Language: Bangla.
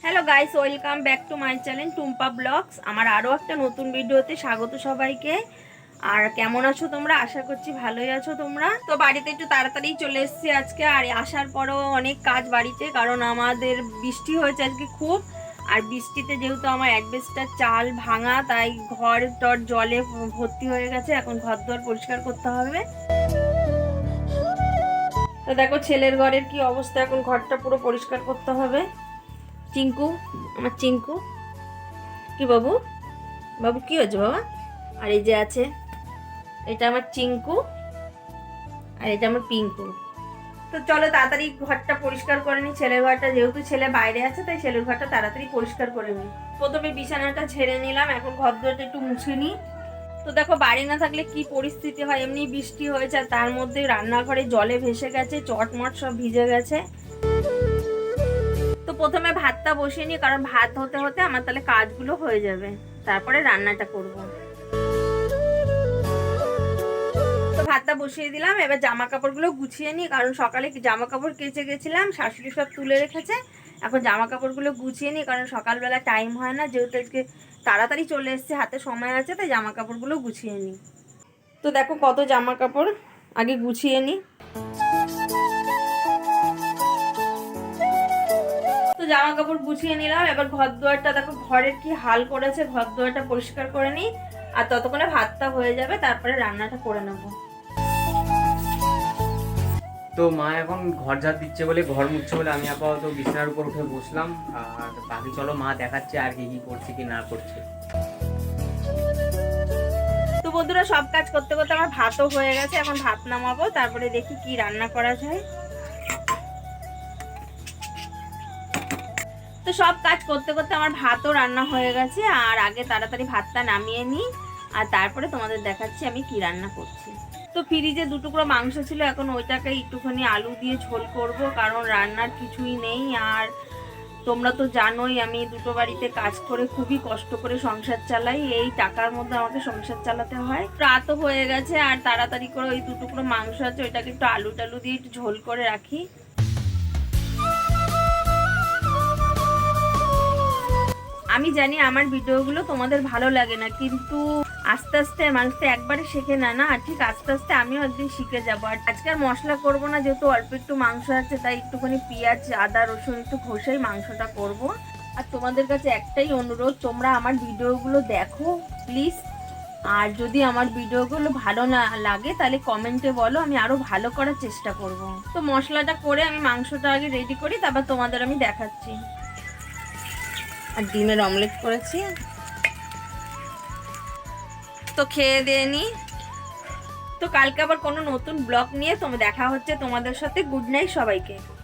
Hello guys, welcome back to my channel Tumpa blogs. আমার আরও একটা নতুন ভিডিওতে স্বাগত সবাইকে। আর কেমন আছো তোমরা? আশা করছি ভালোই আছো তোমরা। তো বাড়িতে একটু তাড়াতাড়ি চলে এসেছি আজকে। আর আসার পরেও অনেক কাজ বাড়িতে, কারণ আমাদের বৃষ্টি হয়েছে আজকে খুব। আর বৃষ্টিতে যেহেতু আমার অ্যাডবেস্টার চাল ভাঙা, তাই ঘর টর জলে ভর্তি হয়ে গেছে। এখন ঘর দর পরিষ্কার করতে হবে। তো দেখো ছেলের ঘরের কি অবস্থা, এখন ঘরটা পুরো পরিষ্কার করতে হবে। চিঙ্কু, আমার চিঙ্কু, কি বাবু? বাবু কি হয়েছে বাবা? আর এই যে আছে, এটা আমার চিঙ্কু, আর এটা আমার পিঙ্কু। তো চলো তাড়াতাড়ি ঘরটা পরিষ্কার করে নিই। ছেলের ঘরটা, যেহেতু ছেলে বাইরে আছে তাই ছেলের ঘরটা তাড়াতাড়ি পরিষ্কার করে নিই। প্রথমে বিছানাটা ঝেড়ে নিলাম, এখন ঘর দুয়ারটা একটু মুছে নিই। তো দেখো বাড়ি না থাকলে কি পরিস্থিতি হয়, এমনি বৃষ্টি হয়েছে আর তার মধ্যে রান্নাঘরে জলে ভেসে গেছে, চটমট সব ভিজে গেছে। তো প্রথমে ভাতটা বসিয়ে নিই, কারণ ভাত হতে হতে আমার তাহলে কাজগুলো হয়ে যাবে, তারপরে রান্নাটা করব। তো ভাতটা বসিয়ে দিলাম, এবার জামা কাপড়গুলো গুছিয়ে নিই, কারণ সকালে জামা কাপড় কেচে গেছিলাম, শাশুড়ি সব তুলে রেখেছে। এখন জামা কাপড়গুলো গুছিয়ে নিই, কারণ সকালবেলা টাইম হয় না, যেহেতু আজকে তাড়াতাড়ি চলে এসছে, হাতে সময় আছে, তাই জামা কাপড়গুলো গুছিয়ে নিই। তো দেখো কত জামা কাপড়, আগে গুছিয়ে নিই। তো জামা কাপড় গুছিয়ে নিলাম, এবার ঘর দুয়ারটা দেখো ঘরের কি হাল করেছে, ঘর দুয়ারটা পরিষ্কার করে নিই। আর ততক্ষণে ভাতটা হয়ে যাবে, তারপরে রান্নাটা করে নেবো। তো মা এখন ঘর ঝাড় দিচ্ছে বলে, ঘর মুছছে বলে আমি আপাতত বিছানার উপর উঠে বসলাম। আর বাকি চলো মা দেখাচ্ছে আর কি কি করছে কি না করছে। তো বন্ধুরা, সব কাজ করতে করতে আমার ভাতও হয়ে গেছে, এখন ভাত নামাবো, তারপরে দেখি কি রান্না করা যায়। তো সব কাজ করতে করতে আমার ভাতও রান্না হয়ে গেছে। আর আগে তাড়াতাড়ি ভাতটা নামিয়ে নিই, আর তারপরে তোমাদের দেখাচ্ছি আমি কি রান্না করছি। তো ফ্রিজে 2 টুকরো মাংস ছিল, এখন ওইটাকে একটুখানি আলু দিয়ে ঝোল করব, কারণ রান্নার কিছুই নেই। আর তোমরা তো জানোই আমি দুটো বাড়িতে কাজ করে খুবই কষ্ট করে সংসার চালাই, এই টাকার মধ্যে আমাকে সংসার চালাতে হয়। রাতও হয়ে গেছে, আর তাড়াতাড়ি করে ওই 2 টুকরো মাংস আছে, ওইটাকে একটু আলু টালু দিয়ে একটু ঝোল করে রাখি। আমি জানি আমার ভিডিওগুলো তোমাদের ভালো লাগে না, কিন্তু আস্তে আস্তে মানুষ তো একবারে শেখে না, না ঠিক আস্তে আস্তে আমিও একদিন শিখে যাবো। আর আজকে আর মশলা করবো না, যেহেতু অল্প একটু মাংস আছে, তাই একটুখানি পেঁয়াজ আদা রসুন একটু ঘষেই মাংসটা করব। আর তোমাদের কাছে একটাই অনুরোধ, তোমরা আমার ভিডিওগুলো দেখো প্লিজ। আর যদি আমার ভিডিওগুলো ভালো না লাগে তাহলে কমেন্টে বলো, আমি আরো ভালো করার চেষ্টা করব। তো মশলাটা করে আমি মাংসটা আগে রেডি করি, তারপর তোমাদের আমি দেখাচ্ছি। আর ডিমের অমলেট করেছি, তো খেয়ে দিয়ে নি। তো কালকে আবার কোনো নতুন ব্লগ নিয়ে দেখা হচ্ছে তোমাদের সাথে। গুড নাইট সবাইকে।